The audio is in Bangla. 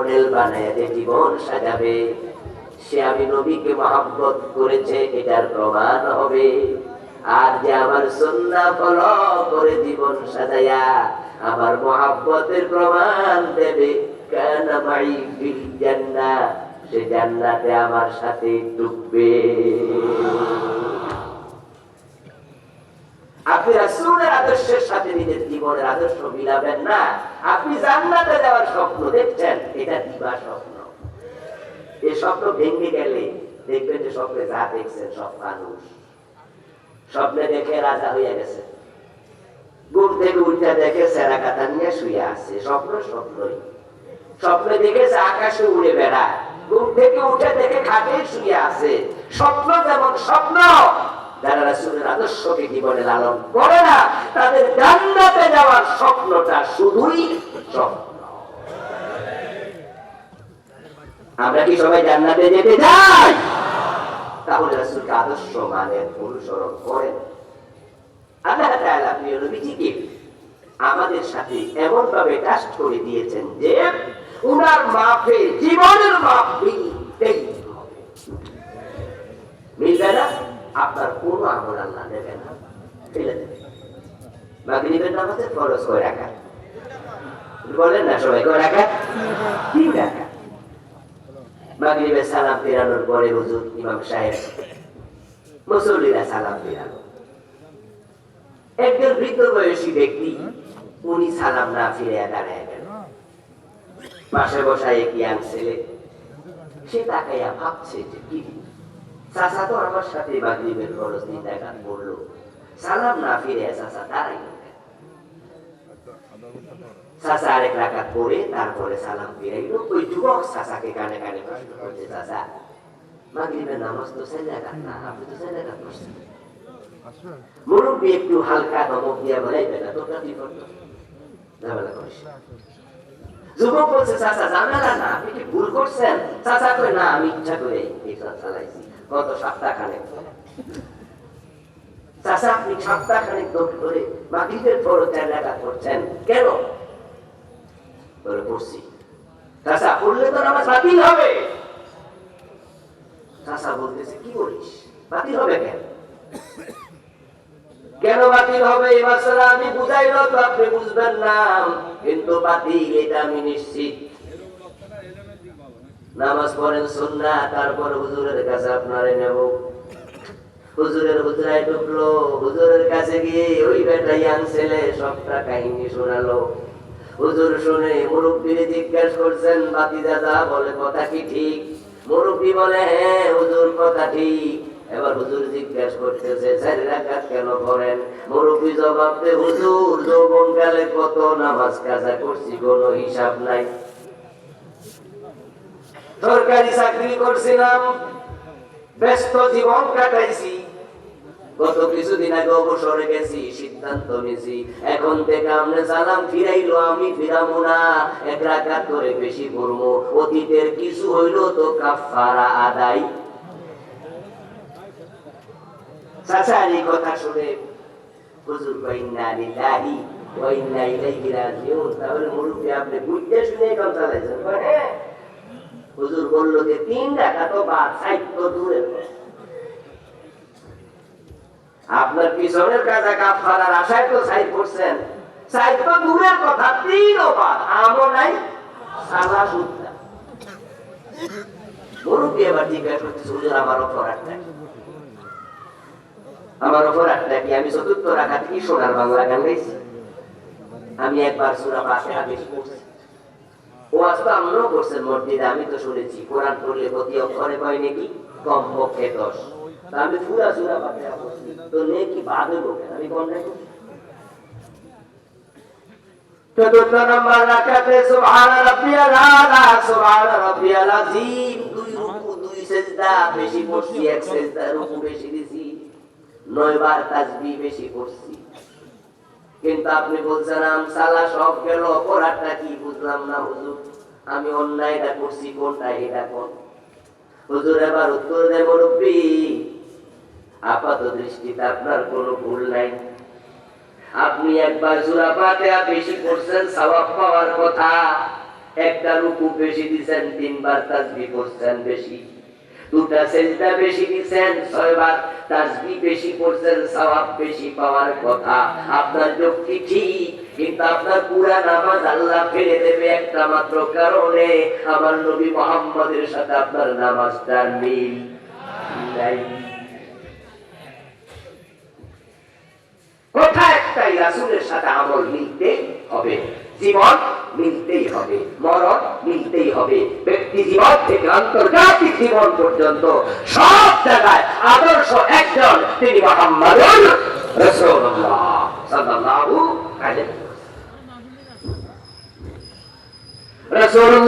মডেল বানায় যে জীবন সাজাবে, সে আমি নবীকে মহব্বত করেছে এটার প্রমাণ হবে। আর যে আমার সুন্নাহ ফলো করে জীবন সাজায়া আমার মহব্বতের প্রমাণ দেবে, কানা মাই ফিল জান্নাহ, সে জান্নাতে আমার সাথে ঢুকবে। আপনি রাসূলের আদর্শের সাথে নিজের জীবনের আদর্শ মিলাবেন না, আপনি জান্নাতে যাওয়ার স্বপ্ন দেখছেন, এটা দিবা স্বপ্ন। এই স্বপ্ন ভেঙে গেলে দেখবেন যে স্বপ্নে যা দেখছেন সব মানুষ। স্বপ্নে দেখে রাজা হইয়া গেছে, ঘুম থেকে উঠে দেখে সেরা কাতা নিয়ে শুয়ে আছে, স্বপ্ন স্বপ্নই। স্বপ্নে দেখেছে আকাশে উড়ে বেড়ায়, ঘুম থেকে উঠে দেখে খাটে শুয়ে আছে। স্বপ্ন যেমন স্বপ্ন, যারা রাসূলের আদর্শকে জীবনে লালন করে না, তাদের জান্নাতে যাওয়ার স্বপ্নটা শুধুই স্বপ্ন। আমরা কি সবাই জান্নাতে যেতে চাই? তাহলে রাসূলকে আদর্শ মানেন, অনুসরণ করেন। আল্লাহ তাআলা প্রিয় নবীজিকে আমাদের সাথে এমন ভাবে ট্রাস্ট করে দিয়েছেন যে উনার মাপে জীবনের মাপ মিলতেই হবে। মিলবে না, আপনার কোন আমল আল্লাহ দেবে না, ফেলে দেবে। মাগরিবের নামাজে ফরজ কয় রাকাত, বলেন না সবাই কয় রাকাত? 3 রাকাত। মাগরিবের সালাম ফেরানোর পরে হুজুর ইমাম সাহেব মুসল্লিরা সালাম ফেরানো। একজন বৃদ্ধ বয়সী ব্যক্তি, উনি সালাম না ফিরে দাঁড়ায় গেল। পাশে বসায় এক ইয়াং ছেলে, সে তাকাইয়া ভাবছে যে কি চাচা তো আমার সাথে মাগরিবের ফরজ 3 রাকাত পড়লো, সালাম না ফিরে চাচা দাঁড়াইল। চাচা আরেক রাকাত পড়ে তারপরে সালাম ফিরাইল। ওই যুবক চাচাকে কানে কানে প্রশ্ন করছে, চাচা মাগরিবের নামাজ তো 4 রাকাত না, আপনি তো 4 রাকাত পড়ছেন। মুরব্বী একটু হালকা ধমক দিয়া বলাইবে না, তোটা কি করতো, ঝামেলা করিস। যুবক বলছে, চাচা ঝামেলা না, আপনি কি ভুল করছেন? চাচা কই না, আমি ইচ্ছা করে এই কাজ চালাইছি গত সপ্তাহখানেক। চাচা আপনি সপ্তাহখানেক ধরে মাগরিবের ফরজ 4 রাকাত পড়ছেন কেন? বলে পড়ছি। চাচা পড়লে তো নামাজ বাতিল হবে। চাচা বলতেছে, কি বলিস, বাতিল হবে কেন? কেন বাতিল হবে এই মাসলা আমি বুঝাইলো তো আপনি বুঝবেন না, কিন্তু বাতিল এটা আমি নিশ্চিত। নামাজ পড়েন সুন্নাহ, তারপর হুজুরের কাছে আপনারে নেব। হুজুরের হুজরায় ঢুকলো, হুজুরের কাছে গিয়ে ওই বেটা ইয়াং ছেলে সবটা কাহিনী শোনালো। হুজুর শুনে মুরব্বীরে জিজ্ঞাসা করছেন, বাতিজা যা বলে কথা কি ঠিক? মুরব্বী বলে, হ্যাঁ হুজুর কথা ঠিক। এবার হুজুর জিজ্ঞাসা করতেছে, 4 রাকাত কেন পড়েন? মুরব্বী জবাব দেয়, হুজুর যৌবনকালে কত নামাজ কাজা করছি কোনো হিসাব নাই। সরকারি চাকরি করছিলাম, ব্যস্ত জীবন কাটাইছি, গত কিছুদিন আগে অবসরে গেছি, সিদ্ধান্ত নিয়েছি এখন থেকে আপনি সালাম ফিরাইলো আমি ফিরাবো না, 1 রাকাত করে বেশি পড়বো। অতীতের কিছু হইলো তো কাফারা আদায়। চাচার এই কথা শুনে হুজুর কয়, ইন্না লিল্লাহি ওয়া ইন্না ইলাইহি রাজিউন। তাহলে মুরব্বি আপনি বুঝতে শুনে কাম চালাইছেন? হ্যাঁ। হুজুর বলল যে 3 রাকাত তো বাদ, 60 তো দূরের কথা। আপনার পিছনের কাজা কাফারার আশায় তো 60 করছেন, 60 তো দূরের কথা, 3 ও বাদ, আমও নাই সালা সুদ্ধা। মুরব্বি এবার জিজ্ঞাসা করতেছে, হুজুর আমার অপরাধটা কি? আমার অপরাধটা কি? আমি 4th রাকাত কি সোনার বাংলা গান গাইছি? আমি একবার সূরা ফাতিহা বেশি পড়ছি। ওয়াজ তো আমরাও করছেন মসজিদে, আমি তো শুনেছি কোরআন পড়লে প্রতি অক্ষরে কয় নাকি কমপক্ষে 10। তা আমি পুরা সূরা ফাতিহা পড়ছি, তো নেকি বাদ হইব কেন? আমি কোন নাই করছি। 4 নম্বর রাকাতে সুবহান রাব্বিয়াল আলা সুবহান রাব্বিয়াল আযীম, 2 রুকু 2 সিজদা বেশি পড়ছি, 1 সিজদা রুকু বেশি দিছি, 9 বার তাসবিহ বেশি পড়ছি। কিন্তু আপনি বলছেন আমসালা সব গেল, অপরাধটা কি বুঝলাম না হুজুর, আমি অন্যায়টা করছি কোনটা, এটা কোন? হুজুর এবার উত্তর দেয়, মুরব্বী আপাত দৃষ্টিতে আপনার কোনো ভুল নাই। আপনি একবার সূরা ফাতিহা বেশি পড়ছেন, সওয়াব পাওয়ার কথা, একটা রুকু বেশি দিচ্ছেন, 3 বার তাসবিহ পড়ছেন বেশি, 2টা সেজদা বেশি দিচ্ছেন, 6 বার তাসবিহ বেশি পড়ছেন, সওয়াব বেশি পাওয়ার কথা। আপনার যুক্তি ঠিক, কিন্তু আপনার পুরা নামাজ আল্লাহ ফেলে দেবে একটা মাত্র কারণে, আমার নবী মুহাম্মদের সাথে আপনার নামাজটার মিল নাই। কথা একটাই, রাসূলের সাথে আমল মিলতেই হবে, জীবন মিলতেই হবে, মরণ মিলতেই হবে। ব্যক্তি জীবন থেকে আন্তর্জাতিক জীবন পর্যন্ত সব জায়গায় আদর্শ একজন, তিনি মুহাম্মাদুর রাসূলুল্লাহ সাল্লাল্লাহু আলাইহি ওয়াসাল্লাম।